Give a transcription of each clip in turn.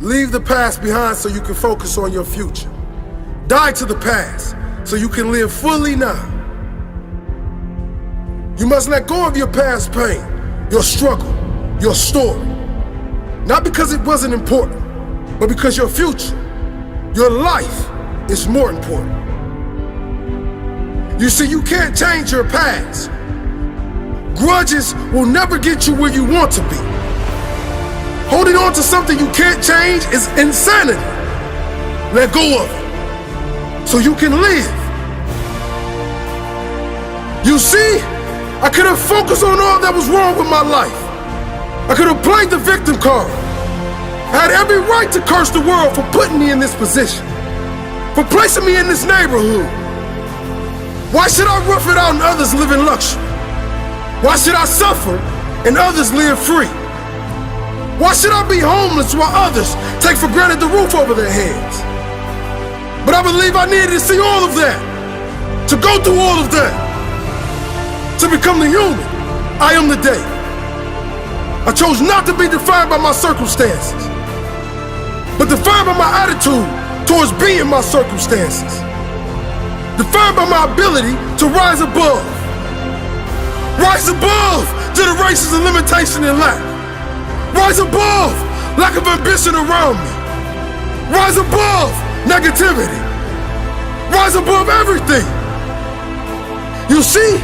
Leave the past behind so you can focus on your future. Die to the past so you can live fully now. You must let go of your past pain, your struggle, your story. Not because it wasn't important, but because your future, your life is more important. You see, you can't change your past. Grudges will never get you where you want to be. Holding on to something you can't change is insanity. Let go of it so you can live. You see, I could have focused on all that was wrong with my life. I could have played the victim card. I had every right to curse the world for putting me in this position, for placing me in this neighborhood. Why should I rough it out and others live in luxury? Why should I suffer and others live free? Why should I be homeless while others take for granted the roof over their heads? But I believe I needed to see all of that, to go through all of that, to become the human I am today. I chose not to be defined by my circumstances, but defined by my attitude towards being my circumstances. Defined by my ability to rise above. Rise above to the racism, limitation, and lack. Rise above lack of ambition around me. Rise above negativity. Rise above everything. You see,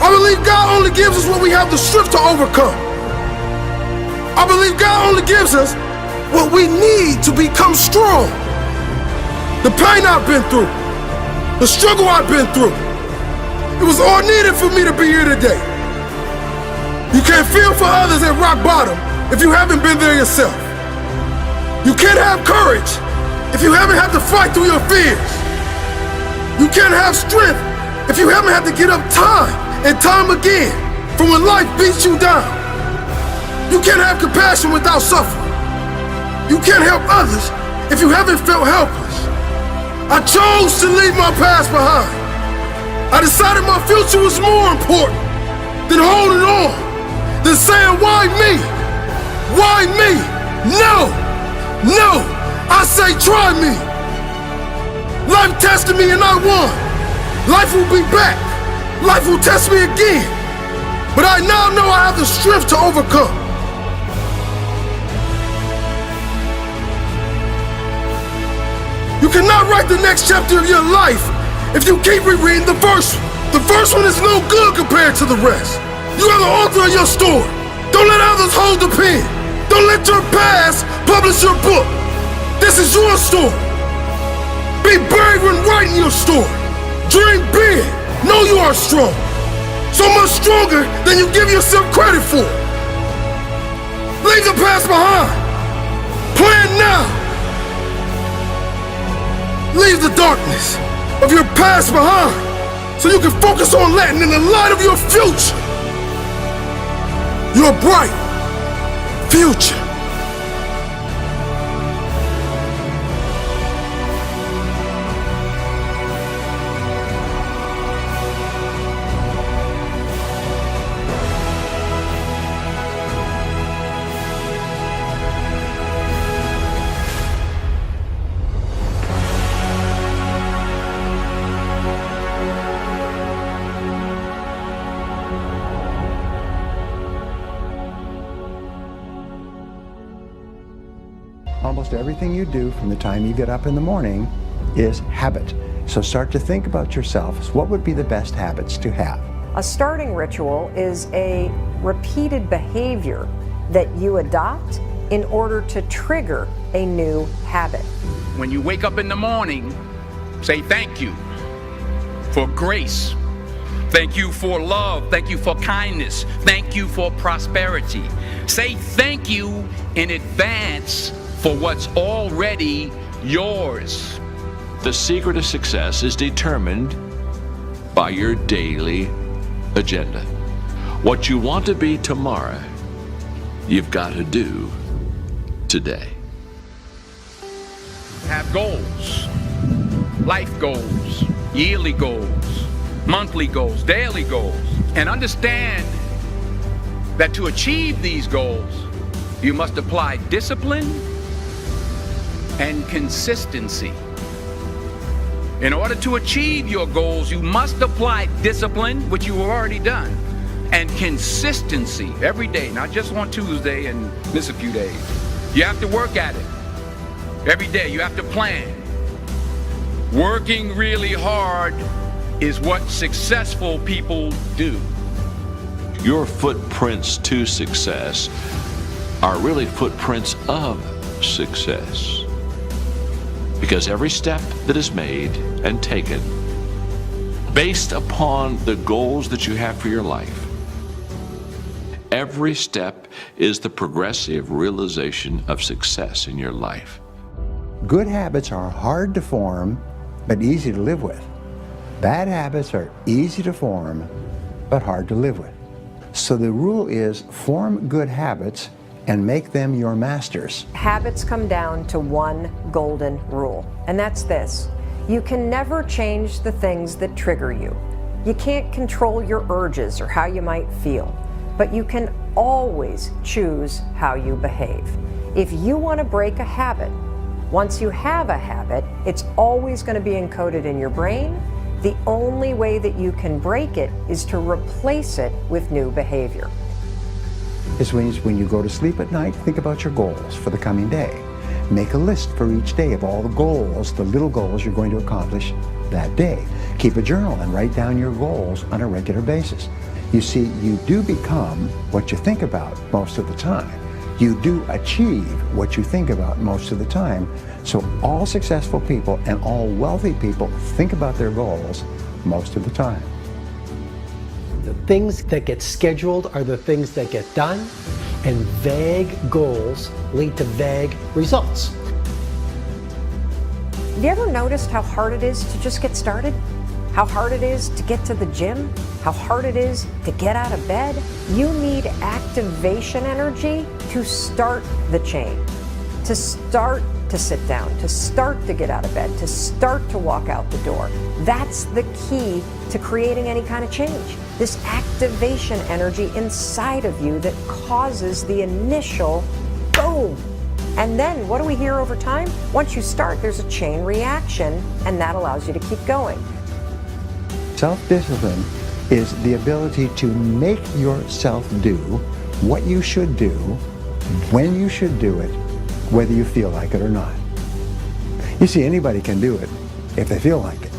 I believe God only gives us what we have the strength to overcome. I believe God only gives us what we need to become strong. The pain I've been through, the struggle I've been through, it was all needed for me to be here today. You can't feel for others at rock bottom if you haven't been there yourself. You can't have courage if you haven't had to fight through your fears. You can't have strength if you haven't had to get up time and time again from when life beats you down. You can't have compassion without suffering. You can't help others if you haven't felt helpless. I chose to leave my past behind. I decided my future was more important than holding on, than saying, why me? Why me? No, no, I say try me. Life tested me and I won. Life will be back. Life will test me again. But I now know I have the strength to overcome. You cannot write the next chapter of your life if you keep rereading the first one. The first one is no good compared to the rest. You are the author of your story. Don't let others hold the pen. Don't let your past publish your book. This is your story. Be brave when writing your story. Dream big. Know you are strong. So much stronger than you give yourself credit for. Leave the past behind. Plan now. Leave the darkness of your past behind so you can focus on letting in the light of your future. Your bright future. Almost everything you do from the time you get up in the morning is habit. So start to think about yourself. What would be the best habits to have? A starting ritual is a repeated behavior that you adopt in order to trigger a new habit. When you wake up in the morning, say thank you for grace. Thank you for love. Thank you for kindness. Thank you for prosperity. Say thank you in advance for what's already yours. The secret of success is determined by your daily agenda. What you want to be tomorrow, you've got to do today. Have goals, life goals, yearly goals, monthly goals, daily goals, and understand that to achieve these goals, you must apply discipline and consistency. In order to achieve your goals, you must apply discipline, which you have already done, and consistency every day, not just on Tuesday and miss a few days. You have to work at it every day. You have to plan. Working really hard is what successful people do. Your footprints to success are really footprints of success. Because every step that is made and taken based upon the goals that you have for your life, every step is the progressive realization of success in your life. Good habits are hard to form, but easy to live with. Bad habits are easy to form, but hard to live with. So the rule is form good habits and make them your masters. Habits come down to one golden rule, and that's this. You can never change the things that trigger you. You can't control your urges or how you might feel, but you can always choose how you behave. If you want to break a habit, once you have a habit, it's always going to be encoded in your brain. The only way that you can break it is to replace it with new behavior. This means when you go to sleep at night, think about your goals for the coming day. Make a list for each day of all the goals, the little goals you're going to accomplish that day. Keep a journal and write down your goals on a regular basis. You see, you do become what you think about most of the time. You do achieve what you think about most of the time. So all successful people and all wealthy people think about their goals most of the time. The things that get scheduled are the things that get done, and vague goals lead to vague results. Have you ever noticed how hard it is to just get started? How hard it is to get to the gym? How hard it is to get out of bed? You need activation energy to start the chain, to start to sit down, to start to get out of bed, to start to walk out the door. That's the key to creating any kind of change. This activation energy inside of you that causes the initial boom. And then what do we hear over time? Once you start, there's a chain reaction, and that allows you to keep going. Self-discipline is the ability to make yourself do what you should do, when you should do it, whether you feel like it or not. You see, anybody can do it if they feel like it.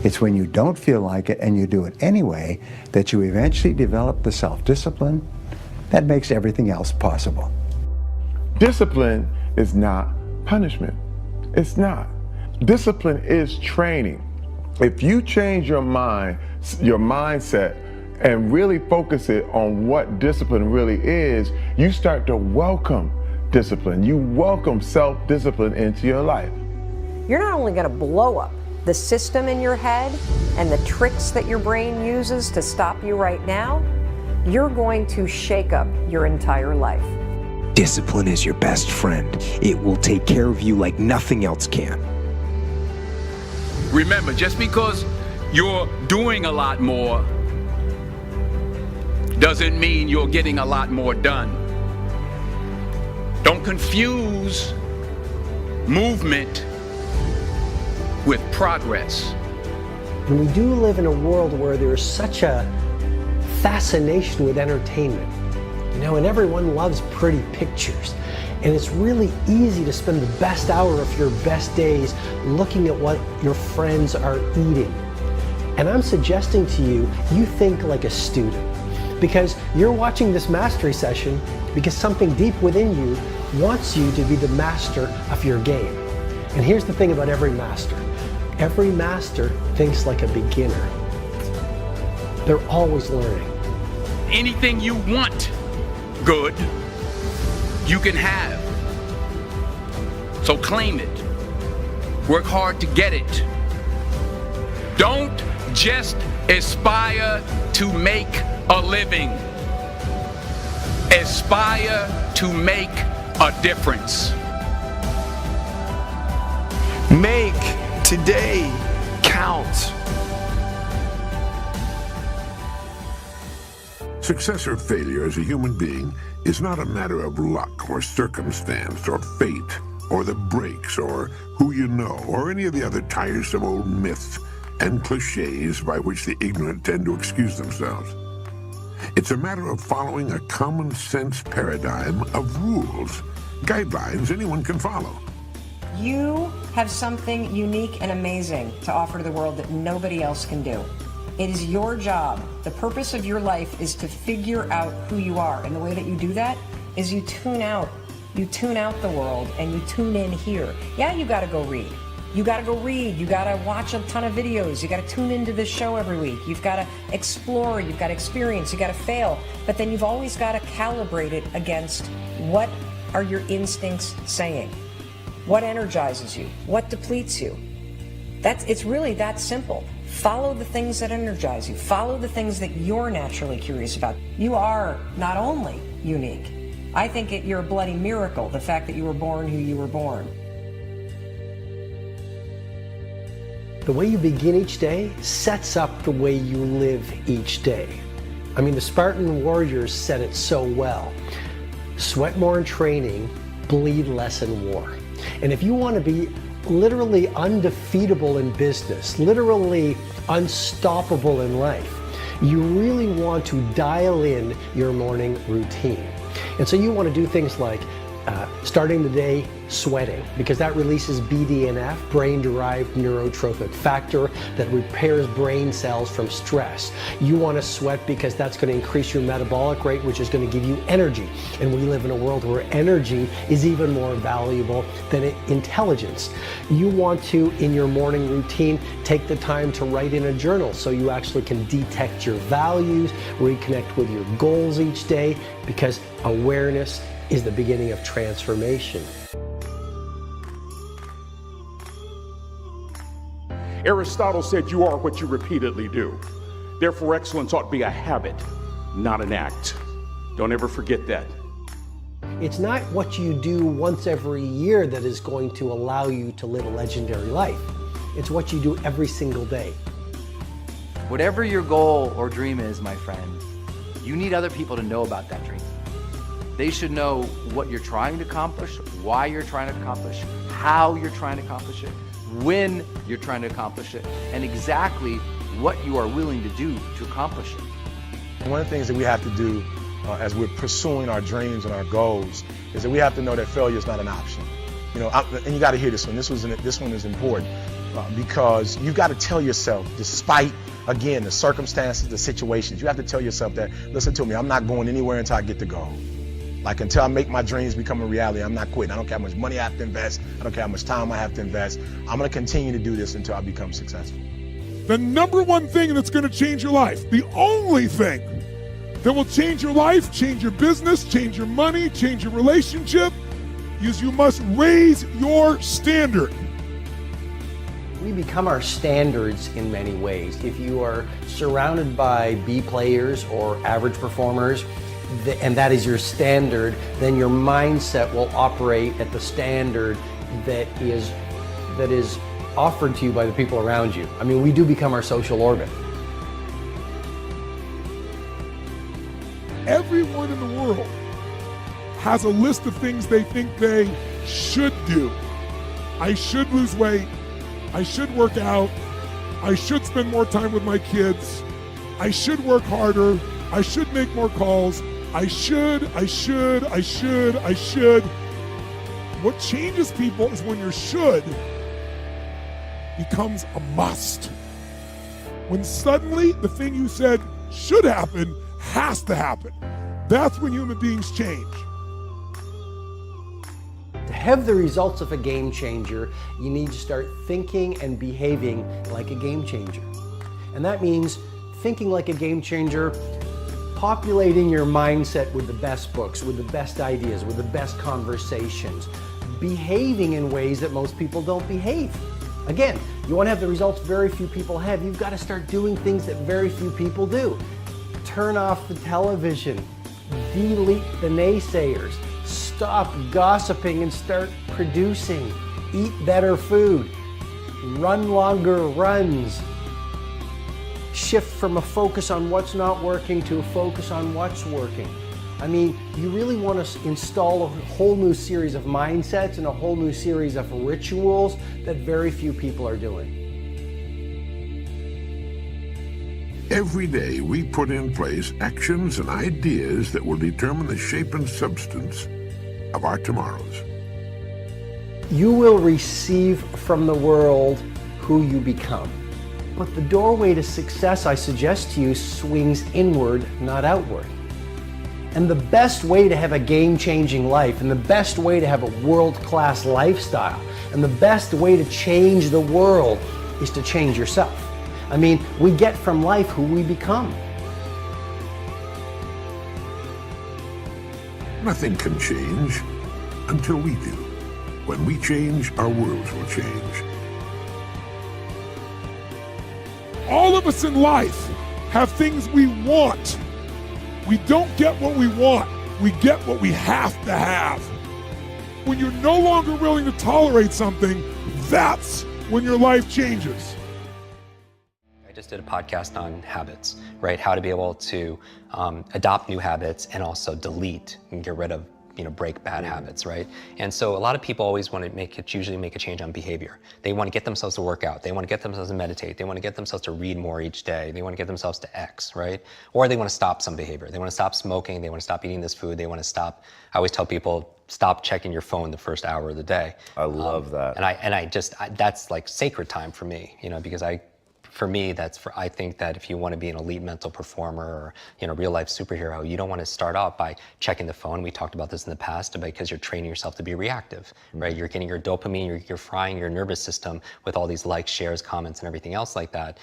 It's when you don't feel like it and you do it anyway that you eventually develop the self-discipline that makes everything else possible. Discipline is not punishment. It's not. Discipline is training. If you change your mind, your mindset, and really focus it on what discipline really is, you start to welcome discipline. You welcome self-discipline into your life. You're not only going to blow up the system in your head and the tricks that your brain uses to stop you right now, you're going to shake up your entire life. Discipline is your best friend. It will take care of you like nothing else can. Remember, just because you're doing a lot more doesn't mean you're getting a lot more done. Don't confuse movement with progress. And we do live in a world where there's such a fascination with entertainment. You know, and everyone loves pretty pictures. And it's really easy to spend the best hour of your best days looking at what your friends are eating. And I'm suggesting to you, you think like a student. Because you're watching this mastery session because something deep within you wants you to be the master of your game. And here's the thing about every master. Every master thinks like a beginner. They're always learning. Anything you want good, you can have. So claim it. Work hard to get it. Don't just aspire to make a living. Aspire to make a difference. Make today count. Success or failure as a human being is not a matter of luck or circumstance or fate or the breaks, or who you know, or any of the other tiresome old myths and cliches by which the ignorant tend to excuse themselves. It's a matter of following a common sense paradigm of rules, guidelines anyone can follow. You have something unique and amazing to offer to the world that nobody else can do. It is your job. The purpose of your life is to figure out who you are. And the way that you do that is you tune out. You tune out the world and you tune in here. Yeah, you gotta go read. You gotta go read. You gotta watch a ton of videos. You gotta tune into this show every week. You've gotta explore. You've gotta experience. You gotta fail. But then you've always gotta calibrate it against what are your instincts saying? What energizes you? What depletes you? It's really that simple. Follow the things that energize you. Follow the things that you're naturally curious about. You are not only unique. I think you're a bloody miracle, the fact that you were born who you were born. The way you begin each day sets up the way you live each day. I mean, the Spartan warriors said it so well. Sweat more in training, bleed less in war. And if you want to be literally undefeatable in business, literally unstoppable in life, you really want to dial in your morning routine. And so you want to do things like starting the day sweating, because that releases BDNF, brain-derived neurotrophic factor, that repairs brain cells from stress. You want to sweat because that's going to increase your metabolic rate, which is going to give you energy. And we live in a world where energy is even more valuable than intelligence. You want to, in your morning routine, take the time to write in a journal so you actually can detect your values, reconnect with your goals each day, because awareness is the beginning of transformation. Aristotle said you are what you repeatedly do. Therefore, excellence ought to be a habit, not an act. Don't ever forget that. It's not what you do once every year that is going to allow you to live a legendary life. It's what you do every single day. Whatever your goal or dream is, my friend, you need other people to know about that dream. They should know what you're trying to accomplish, why you're trying to accomplish, how you're trying to accomplish it, when you're trying to accomplish it, and exactly what you are willing to do to accomplish it. One of the things that we have to do as we're pursuing our dreams and our goals is that we have to know that failure is not an option. You know, and you got to hear this one. This one is important because you got to tell yourself, despite, again, the circumstances, the situations, you have to tell yourself that, listen to me, I'm not going anywhere until I get the goal. Like, until I make my dreams become a reality, I'm not quitting. I don't care how much money I have to invest. I don't care how much time I have to invest. I'm going to continue to do this until I become successful. The number one thing that's going to change your life, the only thing that will change your life, change your business, change your money, change your relationship, is you must raise your standard. We become our standards in many ways. If you are surrounded by B players or average performers, and that is your standard, then your mindset will operate at the standard that is offered to you by the people around you. I mean, we do become our social orbit. Everyone in the world has a list of things they think they should do. I should lose weight. I should work out. I should spend more time with my kids. I should work harder. I should make more calls. I should. What changes people is when your should becomes a must. When suddenly the thing you said should happen has to happen. That's when human beings change. To have the results of a game changer, you need to start thinking and behaving like a game changer. And that means thinking like a game changer, populating your mindset with the best books, with the best ideas, with the best conversations, behaving in ways that most people don't behave. Again, you want to have the results very few people have, you've got to start doing things that very few people do. Turn off the television, delete the naysayers, stop gossiping and start producing, eat better food, run longer runs, shift from a focus on what's not working to a focus on what's working. I mean, you really want to install a whole new series of mindsets and a whole new series of rituals that very few people are doing. Every day we put in place actions and ideas that will determine the shape and substance of our tomorrows. You will receive from the world who you become. But the doorway to success, I suggest to you, swings inward, not outward. And the best way to have a game-changing life, and the best way to have a world-class lifestyle, and the best way to change the world is to change yourself. I mean, we get from life who we become. Nothing can change until we do. When we change, our worlds will change. All of us in life have things we want. We don't get what we want. We get what we have to have. When you're no longer willing to tolerate something, that's when your life changes. I just did a podcast on habits, right? How to be able to adopt new habits and also delete and get rid of, break bad habits, right? And so a lot of people always want to usually make a change on behavior. They want to get themselves to work out. They want to get themselves to meditate. They want to get themselves to read more each day. They want to get themselves to X, right? Or they want to stop some behavior. They want to stop smoking. They want to stop eating this food. They want to stop, I always tell people, stop checking your phone the first hour of the day. I love that. And that's like sacred time for me, because I think that if you want to be an elite mental performer or real life superhero, you don't want to start off by checking the phone. We talked about this in the past because you're training yourself to be reactive, right? You're getting your dopamine, you're frying your nervous system with all these likes, shares, comments, and everything else like that.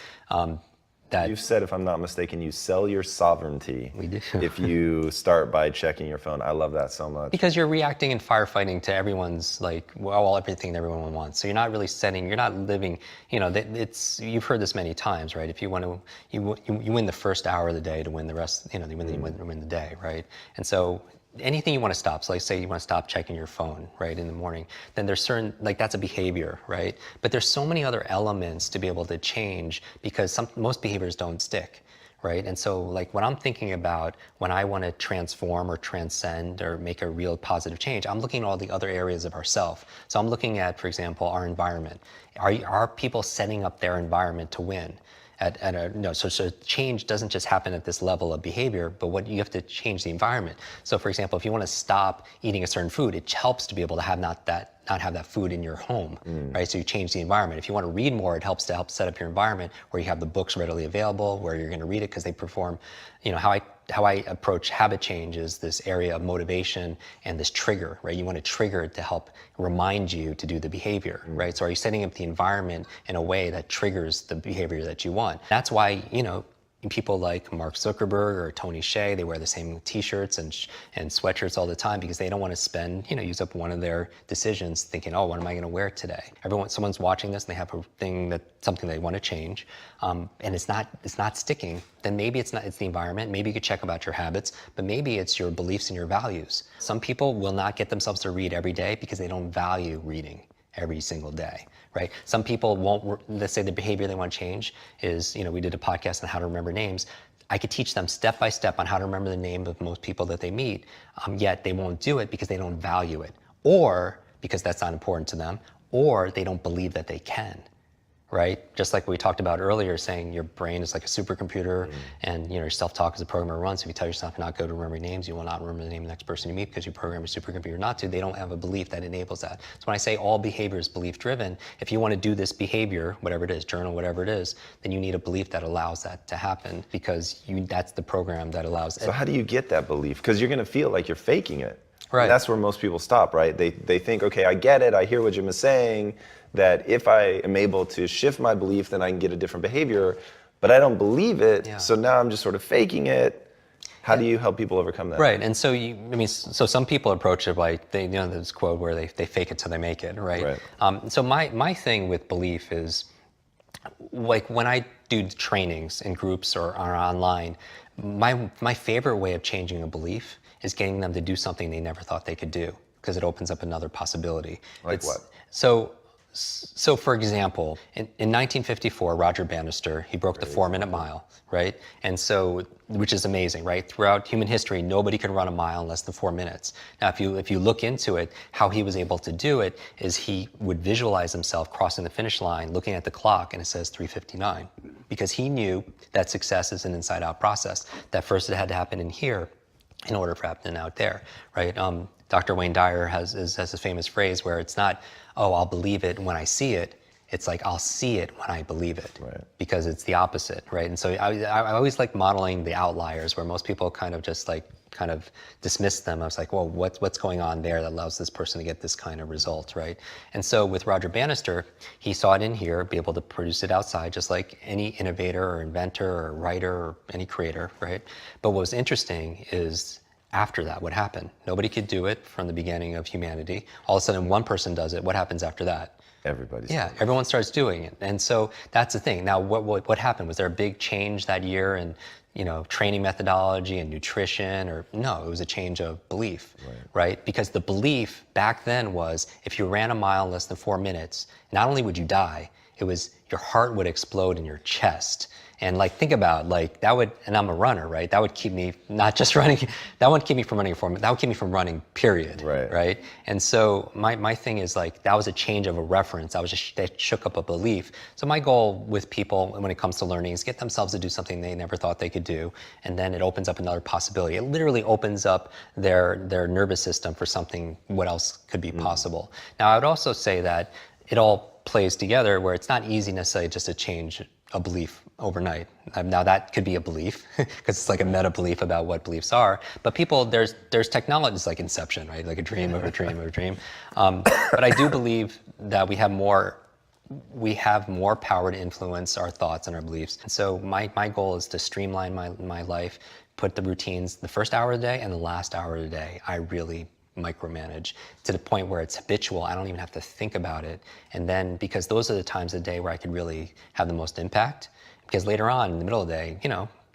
You've said, if I'm not mistaken, you sell your sovereignty. We do. If you start by checking your phone. I love that so much. Because you're reacting and firefighting to everyone's everything that everyone wants. So you're not really you're not living, you've heard this many times, right? If you want to, you win the first hour of the day to win the rest, you win the day, right? And so anything you want to stop, so like say you want to stop checking your phone, right, in the morning, then there's certain, that's a behavior, right? But there's so many other elements to be able to change because most behaviors don't stick, right? And so what I'm thinking about when I want to transform or transcend or make a real positive change, I'm looking at all the other areas of ourself. So I'm looking at, for example, our environment. Are people setting up their environment to win? So change doesn't just happen at this level of behavior, but what you have to change the environment. So for example, if you want to stop eating a certain food, it helps to be able to have not have that food in your home, right? So you change the environment. If you want to read more, it helps to help set up your environment where you have the books readily available, where you're going to read it because they perform, how I approach habit change is this area of motivation and this trigger, right? You want to trigger it to help remind you to do the behavior, right? So are you setting up the environment in a way that triggers the behavior that you want? That's why, people like Mark Zuckerberg or Tony Hsieh, they wear the same t-shirts and sweatshirts all the time because they don't want to spend, use up one of their decisions thinking, oh, what am I going to wear today? Someone's watching this and they have something they want to change, and it's not sticking, then maybe it's the environment. Maybe you could check about your habits, but maybe it's your beliefs and your values. Some people will not get themselves to read every day because they don't value reading every single day, right? Some people won't, let's say the behavior they want to change is, we did a podcast on how to remember names. I could teach them step by step on how to remember the name of most people that they meet, yet they won't do it because they don't value it, or because that's not important to them, or they don't believe that they can, right? Just like we talked about earlier, saying your brain is like a supercomputer, and your self-talk is a program it runs. So if you tell yourself you're not good at remembering names, you will not remember the name of the next person you meet because you program your supercomputer not to. They don't have a belief that enables that. So when I say all behavior is belief-driven, if you want to do this behavior, whatever it is, journal, whatever it is, then you need a belief that allows that to happen because that's the program that allows it. So how do you get that belief? Because you're going to feel like you're faking it. Right. And that's where most people stop, right? They think, okay, I get it, I hear what Jim is saying, that if I am able to shift my belief, then I can get a different behavior, but I don't believe it, so now I'm just sort of faking it. How do you help people overcome that? Right, and so so some people approach it like, this quote where they fake it till they make it, right? So my thing with belief is, like when I do trainings in groups or online, my favorite way of changing a belief is getting them to do something they never thought they could do, because it opens up another possibility. Like what? So for example, in 1954, Roger Bannister, he broke the 4-minute mile, right? And so, which is amazing, right? Throughout human history, nobody could run a mile in less than 4 minutes. Now, if you look into it, how he was able to do it is he would visualize himself crossing the finish line, looking at the clock, and it says 3:59, because he knew that success is an inside-out process. That first it had to happen in here in order for it to happen out there, right? Dr. Wayne Dyer has a famous phrase where it's not, oh, I'll believe it when I see it. It's like, I'll see it when I believe it, right? Because it's the opposite, right? And so I always like modeling the outliers where most people kind of just like, kind of dismiss them. I was like, well, what's going on there that allows this person to get this kind of result, right? And so with Roger Bannister, he saw it in here, be able to produce it outside, just like any innovator or inventor or writer or any creator, right? But what was interesting is after that, what happened? Nobody could do it from the beginning of humanity. All of a sudden, one person does it. What happens after that? Everybody. Yeah, everyone starts doing it. And so that's the thing. Now, what happened? Was there a big change that year in, training methodology and nutrition? Or no, it was a change of belief, right? Because the belief back then was if you ran a mile in less than 4 minutes, not only would you die, it was your heart would explode in your chest. And like, think about like that would, and I'm a runner, right? That would keep me not just running, that wouldn't keep me from running a 4 minute, that would keep me from running, period. Right. And so my thing is like, that was a change of a reference. That shook up a belief. So my goal with people when it comes to learning is get themselves to do something they never thought they could do. And then it opens up another possibility. It literally opens up their nervous system for something, what else could be possible. Now I would also say that it all plays together where it's not easy necessarily just to change a belief overnight. Now that could be a belief because it's like a meta belief about what beliefs are. But people, there's technologies like Inception, right? Like a dream of a dream of a dream. But I do believe that we have more power to influence our thoughts and our beliefs. And so my goal is to streamline my life, put the routines, the first hour of the day and the last hour of the day, I really micromanage to the point where it's habitual. I don't even have to think about it. And then because those are the times of the day where I could really have the most impact. Because later on in the middle of the day,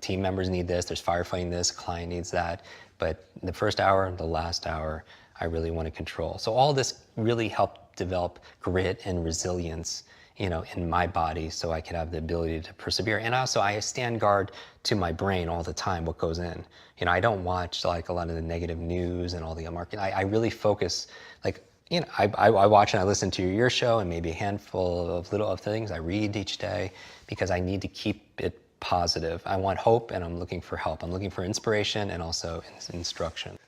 team members need this, there's firefighting this, client needs that. But the first hour, the last hour, I really want to control. So all this really helped develop grit and resilience, in my body so I could have the ability to persevere. And also I stand guard to my brain all the time, what goes in. I don't watch like a lot of the negative news and all the market. I really focus, like, I watch and I listen to your show and maybe a handful of things I read each day because I need to keep it positive. I want hope and I'm looking for help. I'm looking for inspiration and also instruction.